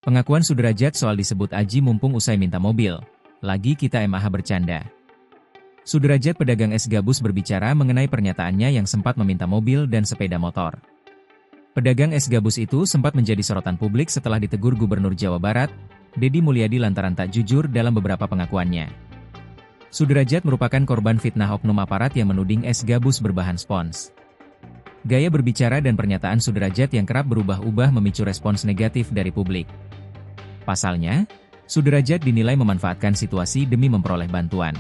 Pengakuan Sudrajat soal disebut Aji mumpung usai minta mobil. Lagi kita MAH bercanda. Sudrajat pedagang es gabus berbicara mengenai pernyataannya yang sempat meminta mobil dan sepeda motor. Pedagang es gabus itu sempat menjadi sorotan publik setelah ditegur Gubernur Jawa Barat, Deddy Mulyadi lantaran tak jujur dalam beberapa pengakuannya. Sudrajat merupakan korban fitnah oknum aparat yang menuding es gabus berbahan spons. Gaya berbicara dan pernyataan Sudrajat yang kerap berubah-ubah memicu respons negatif dari publik. Pasalnya, Sudrajat dinilai memanfaatkan situasi demi memperoleh bantuan.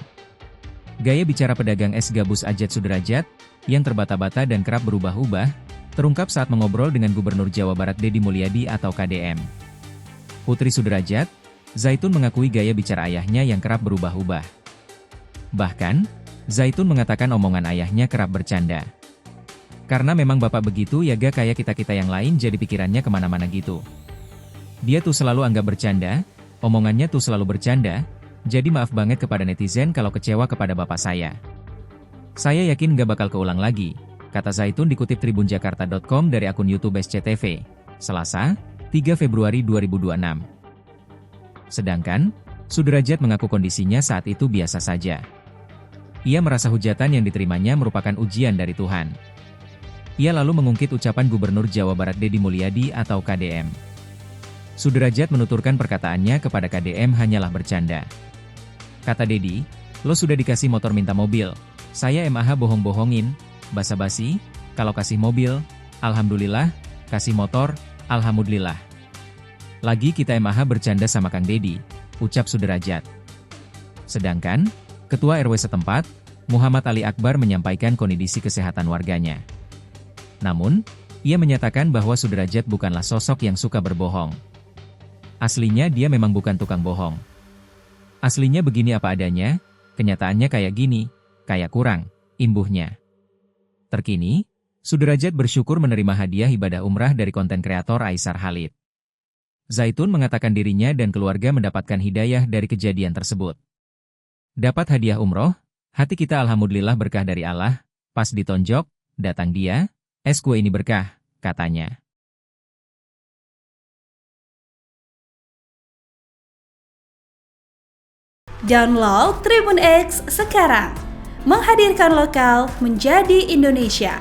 Gaya bicara pedagang es gabus Ajat Sudrajat, yang terbata-bata dan kerap berubah-ubah, terungkap saat mengobrol dengan Gubernur Jawa Barat Deddy Mulyadi atau KDM. Putri Sudrajat, Zaitun mengakui gaya bicara ayahnya yang kerap berubah-ubah. Bahkan, Zaitun mengatakan omongan ayahnya kerap bercanda. Karena memang bapak begitu ya ga kayak kita-kita yang lain jadi pikirannya kemana-mana gitu. Dia tuh selalu anggap bercanda, omongannya tuh selalu bercanda, jadi maaf banget kepada netizen kalau kecewa kepada bapak saya. Saya yakin gak bakal keulang lagi, kata Zaitun dikutip tribunjakarta.com dari akun YouTube SCTV, Selasa, 3 Februari 2026. Sedangkan, Sudrajat mengaku kondisinya saat itu biasa saja. Ia merasa hujatan yang diterimanya merupakan ujian dari Tuhan. Ia lalu mengungkit ucapan Gubernur Jawa Barat Deddy Mulyadi atau KDM. Sudrajat menuturkan perkataannya kepada KDM hanyalah bercanda. Kata Deddy, lo sudah dikasih motor minta mobil, saya MAH bohong-bohongin, basa-basi, kalau kasih mobil, alhamdulillah, kasih motor, alhamdulillah. Lagi kita MAH bercanda sama Kang Deddy, ucap Sudrajat. Sedangkan, Ketua RW setempat, Muhammad Ali Akbar menyampaikan kondisi kesehatan warganya. Namun, ia menyatakan bahwa Sudrajat bukanlah sosok yang suka berbohong. Aslinya dia memang bukan tukang bohong. Aslinya begini apa adanya, kenyataannya kayak gini, kayak kurang, imbuhnya. Terkini, Sudrajat bersyukur menerima hadiah ibadah umrah dari konten kreator Aisar Khalid. Zaitun mengatakan dirinya dan keluarga mendapatkan hidayah dari kejadian tersebut. Dapat hadiah umroh, hati kita alhamdulillah berkah dari Allah, pas ditonjok, datang dia, es kue ini berkah, katanya. Download Tribun X sekarang, menghadirkan lokal menjadi Indonesia.